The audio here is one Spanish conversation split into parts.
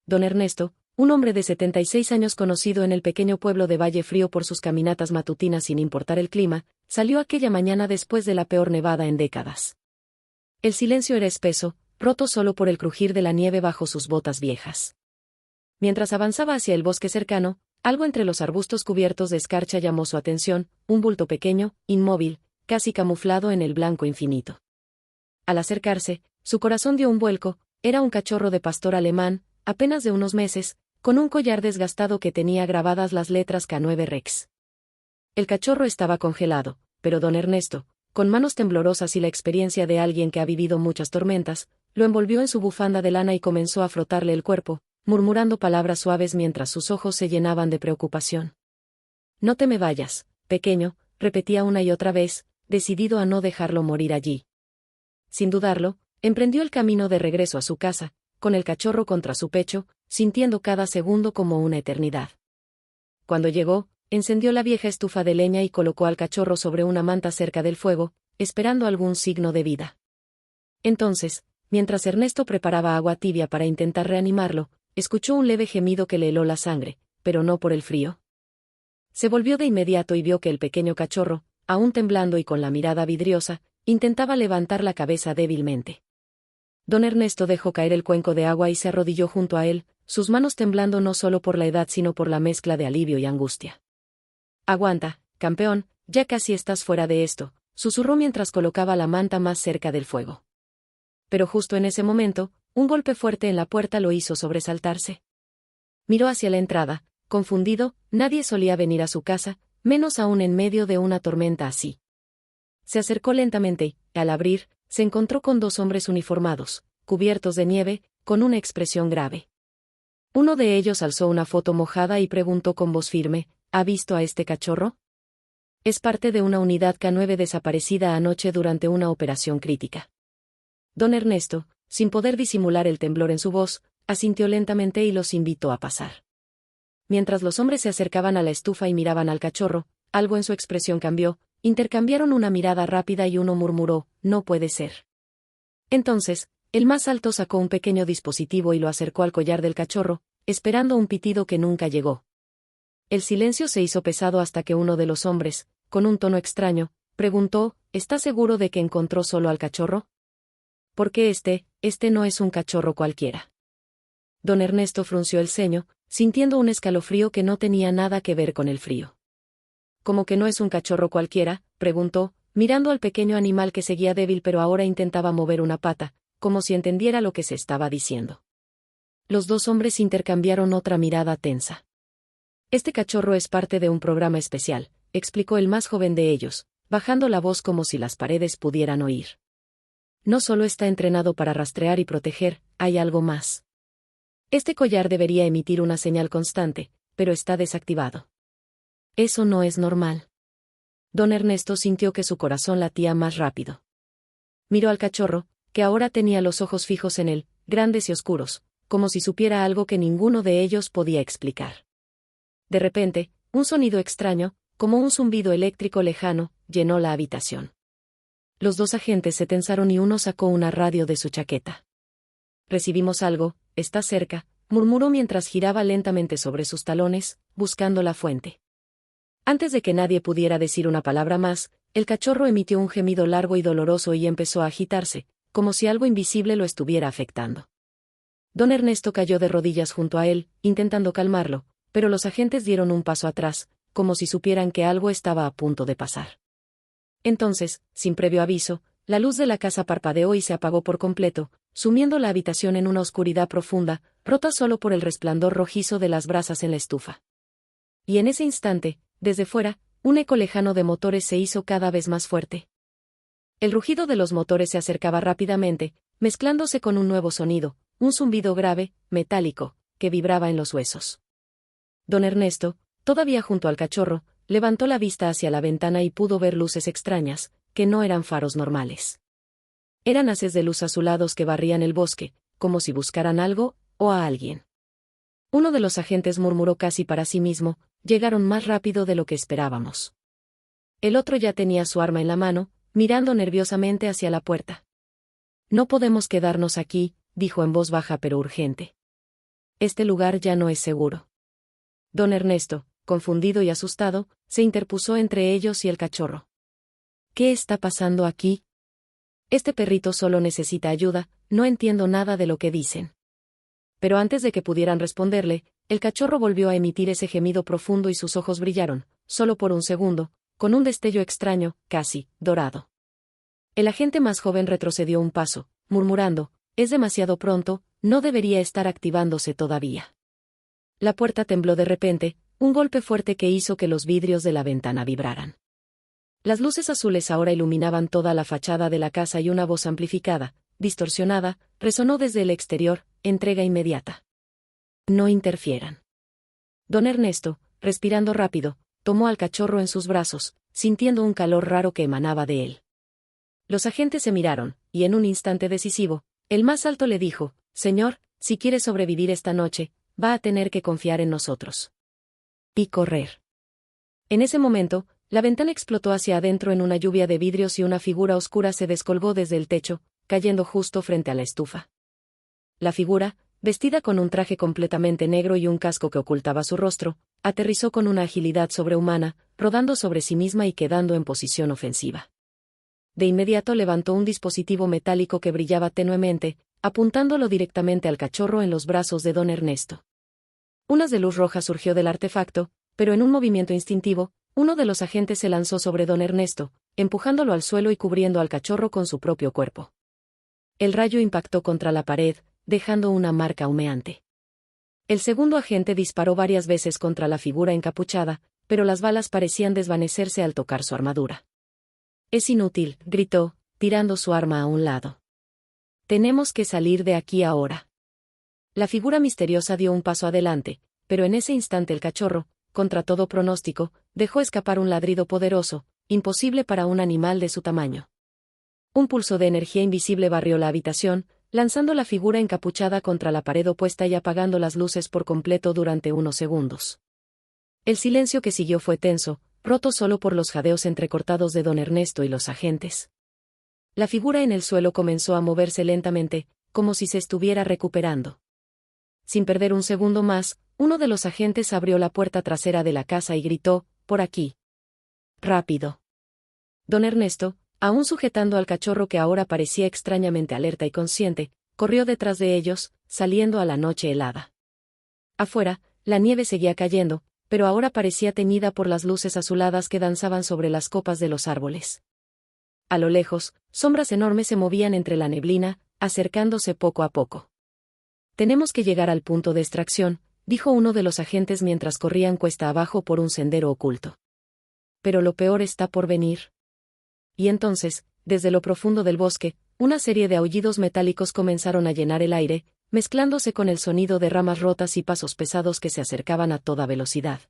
Don Ernesto, un hombre de 76 años conocido en el pequeño pueblo de Valle Frío por sus caminatas matutinas sin importar el clima, salió aquella mañana después de la peor nevada en décadas. El silencio era espeso, roto solo por el crujir de la nieve bajo sus botas viejas. Mientras avanzaba hacia el bosque cercano, algo entre los arbustos cubiertos de escarcha llamó su atención, un bulto pequeño, inmóvil, casi camuflado en el blanco infinito. Al acercarse, su corazón dio un vuelco. Era un cachorro de pastor alemán, apenas de unos meses, con un collar desgastado que tenía grabadas las letras K9 Rex. El cachorro estaba congelado, pero don Ernesto, con manos temblorosas y la experiencia de alguien que ha vivido muchas tormentas, lo envolvió en su bufanda de lana y comenzó a frotarle el cuerpo, murmurando palabras suaves mientras sus ojos se llenaban de preocupación. «No te me vayas, pequeño», repetía una y otra vez, decidido a no dejarlo morir allí. Sin dudarlo, emprendió el camino de regreso a su casa, con el cachorro contra su pecho, sintiendo cada segundo como una eternidad. Cuando llegó, encendió la vieja estufa de leña y colocó al cachorro sobre una manta cerca del fuego, esperando algún signo de vida. Entonces, mientras Ernesto preparaba agua tibia para intentar reanimarlo, escuchó un leve gemido que le heló la sangre, pero no por el frío. Se volvió de inmediato y vio que el pequeño cachorro, aún temblando y con la mirada vidriosa, intentaba levantar la cabeza débilmente. Don Ernesto dejó caer el cuenco de agua y se arrodilló junto a él, sus manos temblando no solo por la edad sino por la mezcla de alivio y angustia. «Aguanta, campeón, ya casi estás fuera de esto», susurró mientras colocaba la manta más cerca del fuego. Pero justo en ese momento, un golpe fuerte en la puerta lo hizo sobresaltarse. Miró hacia la entrada, confundido. Nadie solía venir a su casa, menos aún en medio de una tormenta así. Se acercó lentamente y, al abrir, se encontró con dos hombres uniformados, cubiertos de nieve, con una expresión grave. Uno de ellos alzó una foto mojada y preguntó con voz firme: «¿Ha visto a este cachorro? Es parte de una unidad K9 desaparecida anoche durante una operación crítica». Don Ernesto, sin poder disimular el temblor en su voz, asintió lentamente y los invitó a pasar. Mientras los hombres se acercaban a la estufa y miraban al cachorro, algo en su expresión cambió. Intercambiaron una mirada rápida y uno murmuró: «No puede ser». Entonces, el más alto sacó un pequeño dispositivo y lo acercó al collar del cachorro, esperando un pitido que nunca llegó. El silencio se hizo pesado hasta que uno de los hombres, con un tono extraño, preguntó: «¿Está seguro de que encontró solo al cachorro? Porque este no es un cachorro cualquiera». Don Ernesto frunció el ceño, sintiendo un escalofrío que no tenía nada que ver con el frío. «¿Cómo que no es un cachorro cualquiera?», preguntó, mirando al pequeño animal que seguía débil pero ahora intentaba mover una pata, como si entendiera lo que se estaba diciendo. Los dos hombres intercambiaron otra mirada tensa. «Este cachorro es parte de un programa especial», explicó el más joven de ellos, bajando la voz como si las paredes pudieran oír. «No solo está entrenado para rastrear y proteger, hay algo más. Este collar debería emitir una señal constante, pero está desactivado. Eso no es normal». Don Ernesto sintió que su corazón latía más rápido. Miró al cachorro, que ahora tenía los ojos fijos en él, grandes y oscuros, como si supiera algo que ninguno de ellos podía explicar. De repente, un sonido extraño, como un zumbido eléctrico lejano, llenó la habitación. Los dos agentes se tensaron y uno sacó una radio de su chaqueta. «Recibimos algo, está cerca», murmuró mientras giraba lentamente sobre sus talones, buscando la fuente. Antes de que nadie pudiera decir una palabra más, el cachorro emitió un gemido largo y doloroso y empezó a agitarse, como si algo invisible lo estuviera afectando. Don Ernesto cayó de rodillas junto a él, intentando calmarlo, pero los agentes dieron un paso atrás, como si supieran que algo estaba a punto de pasar. Entonces, sin previo aviso, la luz de la casa parpadeó y se apagó por completo, sumiendo la habitación en una oscuridad profunda, rota solo por el resplandor rojizo de las brasas en la estufa. Y en ese instante, desde fuera, un eco lejano de motores se hizo cada vez más fuerte. El rugido de los motores se acercaba rápidamente, mezclándose con un nuevo sonido, un zumbido grave, metálico, que vibraba en los huesos. Don Ernesto, todavía junto al cachorro, levantó la vista hacia la ventana y pudo ver luces extrañas, que no eran faros normales. Eran haces de luz azulados que barrían el bosque, como si buscaran algo, o a alguien. Uno de los agentes murmuró casi para sí mismo: «Llegaron más rápido de lo que esperábamos». El otro ya tenía su arma en la mano, mirando nerviosamente hacia la puerta. «No podemos quedarnos aquí», dijo en voz baja pero urgente. este lugar ya no es seguro. Don Ernesto, confundido y asustado, se interpuso entre ellos y el cachorro. ¿Qué está pasando aquí? Este perrito solo necesita ayuda, no entiendo nada de lo que dicen. Pero antes de que pudieran responderle, el cachorro volvió a emitir ese gemido profundo y sus ojos brillaron, solo por un segundo, con un destello extraño, casi dorado. El agente más joven retrocedió un paso, murmurando, es demasiado pronto, no debería estar activándose todavía. La puerta tembló de repente, un golpe fuerte que hizo que los vidrios de la ventana vibraran. Las luces azules ahora iluminaban toda la fachada de la casa y una voz amplificada, distorsionada, resonó desde el exterior, entrega inmediata. No interfieran. Don Ernesto, respirando rápido, tomó al cachorro en sus brazos, sintiendo un calor raro que emanaba de él. Los agentes se miraron, y en un instante decisivo, el más alto le dijo, «Señor, si quiere sobrevivir esta noche, va a tener que confiar en nosotros. Y correr». En ese momento, la ventana explotó hacia adentro en una lluvia de vidrios y una figura oscura se descolgó desde el techo, cayendo justo frente a la estufa. La figura, vestida con un traje completamente negro y un casco que ocultaba su rostro, aterrizó con una agilidad sobrehumana, rodando sobre sí misma y quedando en posición ofensiva. De inmediato levantó un dispositivo metálico que brillaba tenuemente, apuntándolo directamente al cachorro en los brazos de don Ernesto. Un haz de luz roja surgió del artefacto, pero en un movimiento instintivo, uno de los agentes se lanzó sobre don Ernesto, empujándolo al suelo y cubriendo al cachorro con su propio cuerpo. El rayo impactó contra la pared, dejando una marca humeante. El segundo agente disparó varias veces contra la figura encapuchada, pero las balas parecían desvanecerse al tocar su armadura. «Es inútil», gritó, tirando su arma a un lado. «Tenemos que salir de aquí ahora». La figura misteriosa dio un paso adelante, pero en ese instante el cachorro, contra todo pronóstico, dejó escapar un ladrido poderoso, imposible para un animal de su tamaño. Un pulso de energía invisible barrió la habitación, lanzando la figura encapuchada contra la pared opuesta y apagando las luces por completo durante unos segundos. El silencio que siguió fue tenso, roto solo por los jadeos entrecortados de don Ernesto y los agentes. La figura en el suelo comenzó a moverse lentamente, como si se estuviera recuperando. Sin perder un segundo más, uno de los agentes abrió la puerta trasera de la casa y gritó, «Por aquí». «Rápido». Don Ernesto, aún sujetando al cachorro que ahora parecía extrañamente alerta y consciente, corrió detrás de ellos, saliendo a la noche helada. Afuera, la nieve seguía cayendo, pero ahora parecía teñida por las luces azuladas que danzaban sobre las copas de los árboles. A lo lejos, sombras enormes se movían entre la neblina, acercándose poco a poco. «Tenemos que llegar al punto de extracción», dijo uno de los agentes mientras corrían cuesta abajo por un sendero oculto. «Pero lo peor está por venir». Y entonces, desde lo profundo del bosque, una serie de aullidos metálicos comenzaron a llenar el aire, mezclándose con el sonido de ramas rotas y pasos pesados que se acercaban a toda velocidad.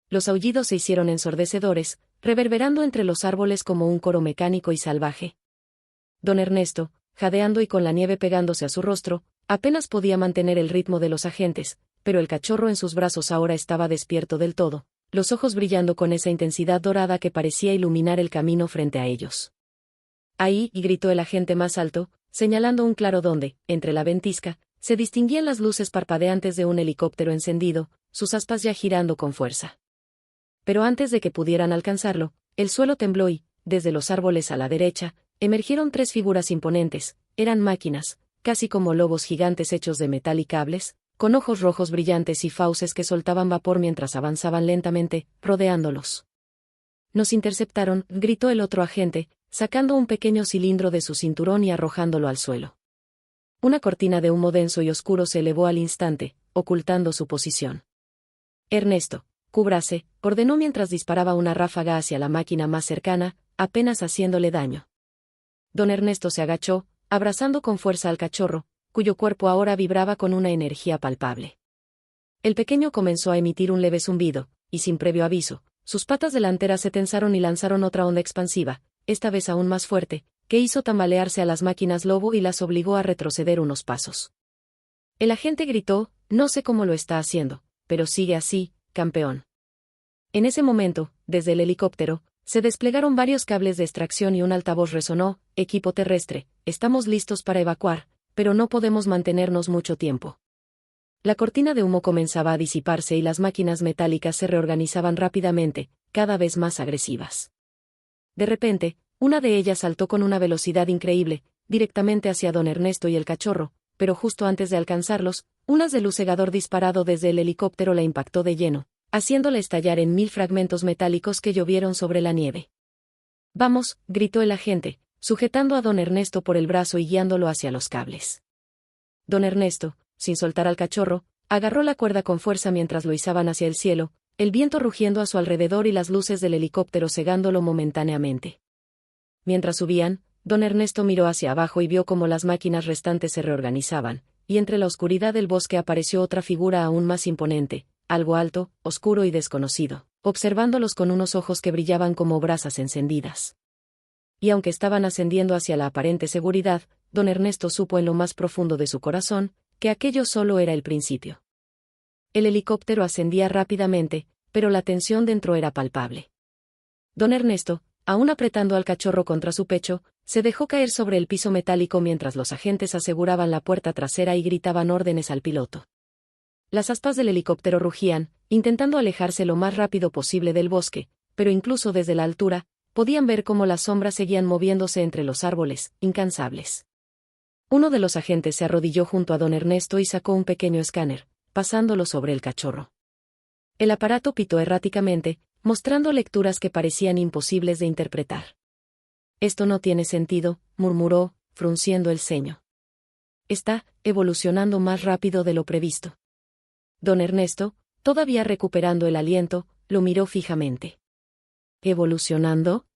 Los aullidos se hicieron ensordecedores, reverberando entre los árboles como un coro mecánico y salvaje. Don Ernesto, jadeando y con la nieve pegándose a su rostro, apenas podía mantener el ritmo de los agentes, pero el cachorro en sus brazos ahora estaba despierto del todo, los ojos brillando con esa intensidad dorada que parecía iluminar el camino frente a ellos. «Ahí», gritó el agente más alto, señalando un claro donde, entre la ventisca, se distinguían las luces parpadeantes de un helicóptero encendido, sus aspas ya girando con fuerza. Pero antes de que pudieran alcanzarlo, el suelo tembló y, desde los árboles a la derecha, emergieron tres figuras imponentes, eran máquinas, casi como lobos gigantes hechos de metal y cables, con ojos rojos brillantes y fauces que soltaban vapor mientras avanzaban lentamente, rodeándolos. «Nos interceptaron», gritó el otro agente, sacando un pequeño cilindro de su cinturón y arrojándolo al suelo. Una cortina de humo denso y oscuro se elevó al instante, ocultando su posición. «Ernesto, cúbrase», ordenó mientras disparaba una ráfaga hacia la máquina más cercana, apenas haciéndole daño. Don Ernesto se agachó, abrazando con fuerza al cachorro, cuyo cuerpo ahora vibraba con una energía palpable. El pequeño comenzó a emitir un leve zumbido, y sin previo aviso, sus patas delanteras se tensaron y lanzaron otra onda expansiva, esta vez aún más fuerte, que hizo tambalearse a las máquinas lobo y las obligó a retroceder unos pasos. El agente gritó, «No sé cómo lo está haciendo, pero sigue así, campeón». En ese momento, desde el helicóptero, se desplegaron varios cables de extracción y un altavoz resonó, «Equipo terrestre, estamos listos para evacuar, pero no podemos mantenernos mucho tiempo». La cortina de humo comenzaba a disiparse y las máquinas metálicas se reorganizaban rápidamente, cada vez más agresivas. De repente, una de ellas saltó con una velocidad increíble, directamente hacia don Ernesto y el cachorro, pero justo antes de alcanzarlos, un haz de luz cegador disparado desde el helicóptero la impactó de lleno, haciéndola estallar en 1000 fragmentos metálicos que llovieron sobre la nieve. «Vamos», gritó el agente, sujetando a don Ernesto por el brazo y guiándolo hacia los cables. Don Ernesto, sin soltar al cachorro, agarró la cuerda con fuerza mientras lo izaban hacia el cielo, el viento rugiendo a su alrededor y las luces del helicóptero cegándolo momentáneamente. Mientras subían, don Ernesto miró hacia abajo y vio cómo las máquinas restantes se reorganizaban, y entre la oscuridad del bosque apareció otra figura aún más imponente, algo alto, oscuro y desconocido, observándolos con unos ojos que brillaban como brasas encendidas. Y aunque estaban ascendiendo hacia la aparente seguridad, don Ernesto supo en lo más profundo de su corazón, que aquello solo era el principio. El helicóptero ascendía rápidamente, pero la tensión dentro era palpable. Don Ernesto, aún apretando al cachorro contra su pecho, se dejó caer sobre el piso metálico mientras los agentes aseguraban la puerta trasera y gritaban órdenes al piloto. Las aspas del helicóptero rugían, intentando alejarse lo más rápido posible del bosque, pero incluso desde la altura, podían ver cómo las sombras seguían moviéndose entre los árboles, incansables. Uno de los agentes se arrodilló junto a don Ernesto y sacó un pequeño escáner, pasándolo sobre el cachorro. El aparato pitó erráticamente, mostrando lecturas que parecían imposibles de interpretar. «Esto no tiene sentido», murmuró, frunciendo el ceño. «Está evolucionando más rápido de lo previsto». Don Ernesto, todavía recuperando el aliento, lo miró fijamente. ¿Evolucionando?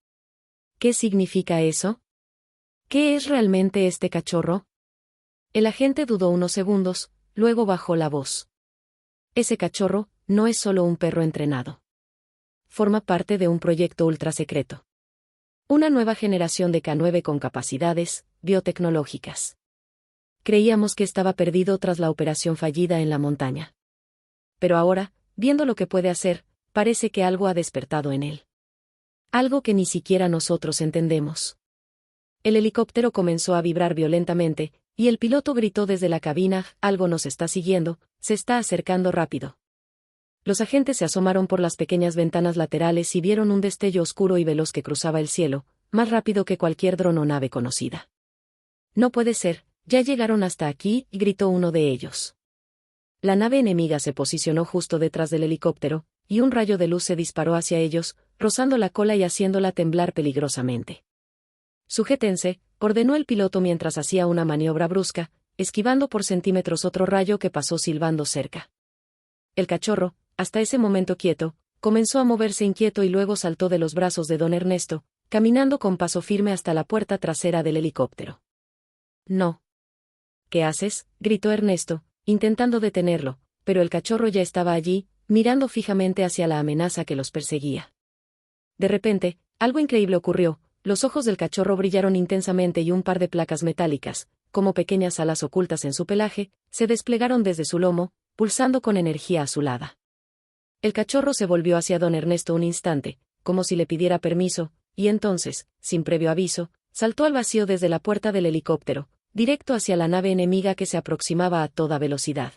¿Qué significa eso? ¿Qué es realmente este cachorro? El agente dudó unos segundos, luego bajó la voz. Ese cachorro no es solo un perro entrenado. Forma parte de un proyecto ultrasecreto. Una nueva generación de K9 con capacidades biotecnológicas. Creíamos que estaba perdido tras la operación fallida en la montaña. Pero ahora, viendo lo que puede hacer, parece que algo ha despertado en él. Algo que ni siquiera nosotros entendemos. El helicóptero comenzó a vibrar violentamente, y el piloto gritó desde la cabina: «Algo nos está siguiendo, se está acercando rápido». Los agentes se asomaron por las pequeñas ventanas laterales y vieron un destello oscuro y veloz que cruzaba el cielo, más rápido que cualquier dron o nave conocida. «No puede ser, ya llegaron hasta aquí», gritó uno de ellos. La nave enemiga se posicionó justo detrás del helicóptero, y un rayo de luz se disparó hacia ellos, rozando la cola y haciéndola temblar peligrosamente. «Sujétense», ordenó el piloto mientras hacía una maniobra brusca, esquivando por centímetros otro rayo que pasó silbando cerca. El cachorro, hasta ese momento quieto, comenzó a moverse inquieto y luego saltó de los brazos de don Ernesto, caminando con paso firme hasta la puerta trasera del helicóptero. «No». «¿Qué haces?», gritó Ernesto, intentando detenerlo, pero el cachorro ya estaba allí, mirando fijamente hacia la amenaza que los perseguía. De repente, algo increíble ocurrió. Los ojos del cachorro brillaron intensamente y un par de placas metálicas, como pequeñas alas ocultas en su pelaje, se desplegaron desde su lomo, pulsando con energía azulada. El cachorro se volvió hacia don Ernesto un instante, como si le pidiera permiso, y entonces, sin previo aviso, saltó al vacío desde la puerta del helicóptero, directo hacia la nave enemiga que se aproximaba a toda velocidad.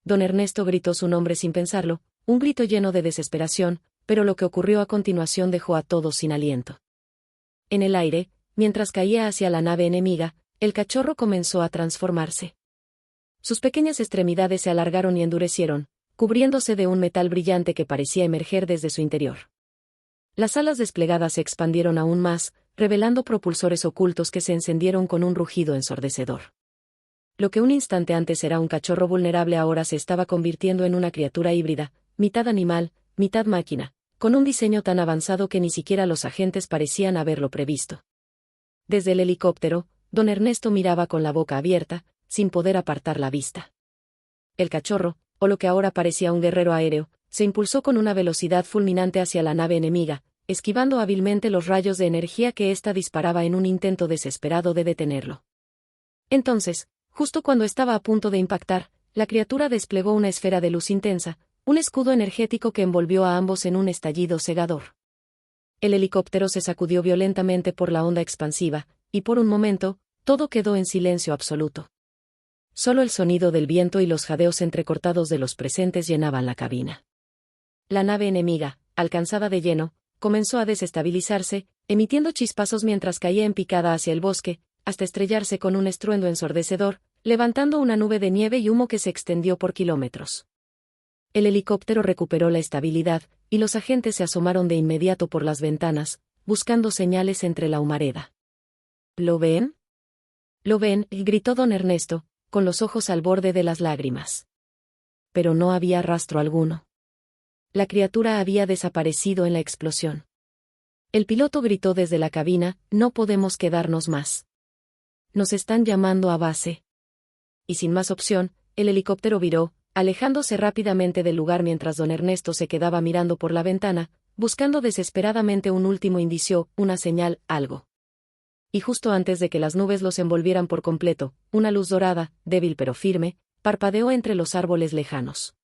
Don Ernesto gritó su nombre sin pensarlo, un grito lleno de desesperación, pero lo que ocurrió a continuación dejó a todos sin aliento. En el aire, mientras caía hacia la nave enemiga, el cachorro comenzó a transformarse. Sus pequeñas extremidades se alargaron y endurecieron, cubriéndose de un metal brillante que parecía emerger desde su interior. Las alas desplegadas se expandieron aún más, revelando propulsores ocultos que se encendieron con un rugido ensordecedor. Lo que un instante antes era un cachorro vulnerable ahora se estaba convirtiendo en una criatura híbrida, mitad animal, mitad máquina, con un diseño tan avanzado que ni siquiera los agentes parecían haberlo previsto. Desde el helicóptero, don Ernesto miraba con la boca abierta, sin poder apartar la vista. El cachorro, o lo que ahora parecía un guerrero aéreo, se impulsó con una velocidad fulminante hacia la nave enemiga, esquivando hábilmente los rayos de energía que ésta disparaba en un intento desesperado de detenerlo. Entonces, justo cuando estaba a punto de impactar, la criatura desplegó una esfera de luz intensa, un escudo energético que envolvió a ambos en un estallido cegador. El helicóptero se sacudió violentamente por la onda expansiva, y por un momento, todo quedó en silencio absoluto. Solo el sonido del viento y los jadeos entrecortados de los presentes llenaban la cabina. La nave enemiga, alcanzada de lleno, comenzó a desestabilizarse, emitiendo chispazos mientras caía en picada hacia el bosque, hasta estrellarse con un estruendo ensordecedor, levantando una nube de nieve y humo que se extendió por kilómetros. El helicóptero recuperó la estabilidad, y los agentes se asomaron de inmediato por las ventanas, buscando señales entre la humareda. ¿Lo ven? «¿Lo ven?», gritó don Ernesto, con los ojos al borde de las lágrimas. Pero no había rastro alguno. La criatura había desaparecido en la explosión. El piloto gritó desde la cabina: «No podemos quedarnos más. Nos están llamando a base». Y sin más opción, el helicóptero viró, alejándose rápidamente del lugar mientras don Ernesto se quedaba mirando por la ventana, buscando desesperadamente un último indicio, una señal, algo. Y justo antes de que las nubes los envolvieran por completo, una luz dorada, débil pero firme, parpadeó entre los árboles lejanos.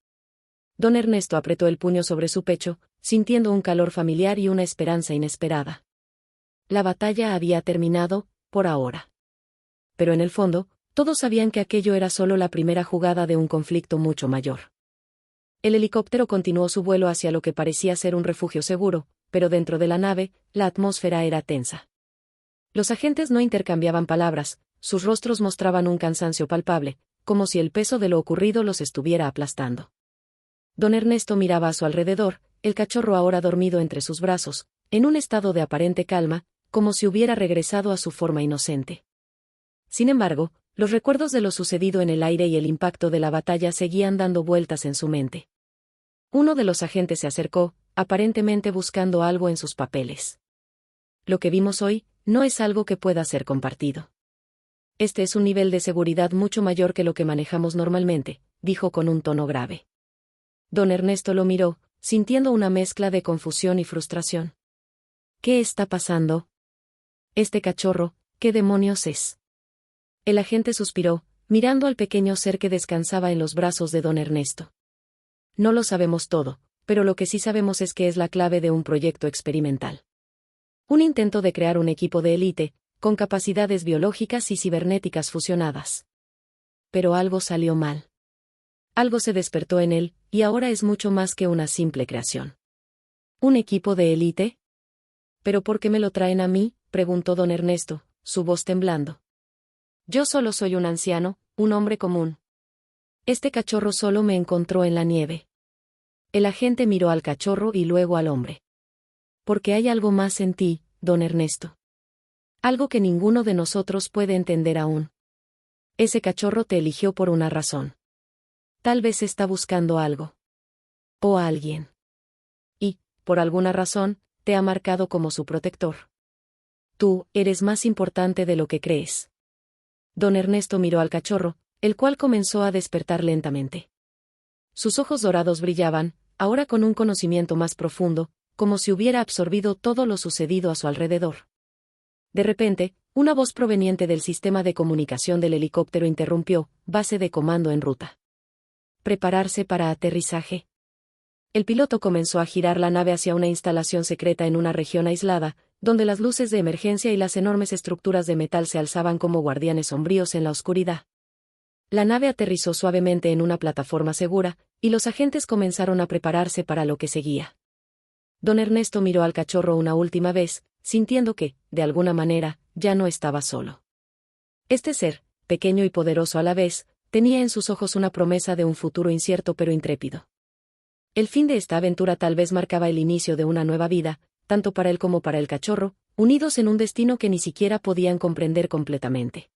Don Ernesto apretó el puño sobre su pecho, sintiendo un calor familiar y una esperanza inesperada. La batalla había terminado, por ahora. Pero en el fondo, todos sabían que aquello era solo la primera jugada de un conflicto mucho mayor. El helicóptero continuó su vuelo hacia lo que parecía ser un refugio seguro, pero dentro de la nave, la atmósfera era tensa. Los agentes no intercambiaban palabras, sus rostros mostraban un cansancio palpable, como si el peso de lo ocurrido los estuviera aplastando. Don Ernesto miraba a su alrededor, el cachorro ahora dormido entre sus brazos, en un estado de aparente calma, como si hubiera regresado a su forma inocente. Sin embargo, los recuerdos de lo sucedido en el aire y el impacto de la batalla seguían dando vueltas en su mente. Uno de los agentes se acercó, aparentemente buscando algo en sus papeles. «Lo que vimos hoy no es algo que pueda ser compartido. Este es un nivel de seguridad mucho mayor que lo que manejamos normalmente», dijo con un tono grave. Don Ernesto lo miró, sintiendo una mezcla de confusión y frustración. «¿Qué está pasando? Este cachorro, ¿qué demonios es?». El agente suspiró, mirando al pequeño ser que descansaba en los brazos de don Ernesto. «No lo sabemos todo, pero lo que sí sabemos es que es la clave de un proyecto experimental. Un intento de crear un equipo de élite, con capacidades biológicas y cibernéticas fusionadas. Pero algo salió mal. Algo se despertó en él, y ahora es mucho más que una simple creación». «¿Un equipo de élite? ¿Pero por qué me lo traen a mí?», preguntó don Ernesto, su voz temblando. «Yo solo soy un anciano, un hombre común. Este cachorro solo me encontró en la nieve». El agente miró al cachorro y luego al hombre. «Porque hay algo más en ti, don Ernesto. Algo que ninguno de nosotros puede entender aún. Ese cachorro te eligió por una razón. Tal vez está buscando algo. O a alguien. Y, por alguna razón, te ha marcado como su protector. Tú eres más importante de lo que crees». Don Ernesto miró al cachorro, el cual comenzó a despertar lentamente. Sus ojos dorados brillaban, ahora con un conocimiento más profundo, como si hubiera absorbido todo lo sucedido a su alrededor. De repente, una voz proveniente del sistema de comunicación del helicóptero interrumpió: «Base de comando en ruta. Prepararse para aterrizaje». El piloto comenzó a girar la nave hacia una instalación secreta en una región aislada, donde las luces de emergencia y las enormes estructuras de metal se alzaban como guardianes sombríos en la oscuridad. La nave aterrizó suavemente en una plataforma segura, y los agentes comenzaron a prepararse para lo que seguía. Don Ernesto miró al cachorro una última vez, sintiendo que, de alguna manera, ya no estaba solo. Este ser, pequeño y poderoso a la vez, tenía en sus ojos una promesa de un futuro incierto pero intrépido. El fin de esta aventura tal vez marcaba el inicio de una nueva vida, tanto para él como para el cachorro, unidos en un destino que ni siquiera podían comprender completamente.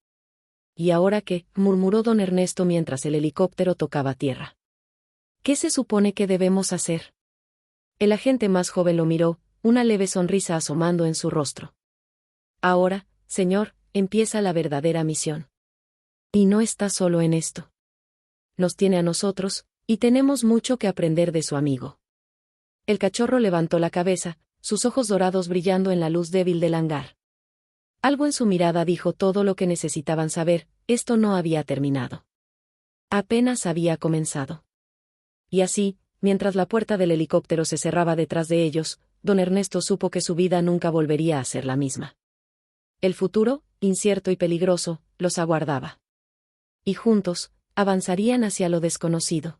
«¿Y ahora qué?», murmuró don Ernesto mientras el helicóptero tocaba tierra. «¿Qué se supone que debemos hacer?». El agente más joven lo miró, una leve sonrisa asomando en su rostro. «Ahora, señor, empieza la verdadera misión. Y no está solo en esto. Nos tiene a nosotros, y tenemos mucho que aprender de su amigo». El cachorro levantó la cabeza, sus ojos dorados brillando en la luz débil del hangar. Algo en su mirada dijo todo lo que necesitaban saber: esto no había terminado. Apenas había comenzado. Y así, mientras la puerta del helicóptero se cerraba detrás de ellos, don Ernesto supo que su vida nunca volvería a ser la misma. El futuro, incierto y peligroso, los aguardaba. Y juntos, avanzarían hacia lo desconocido.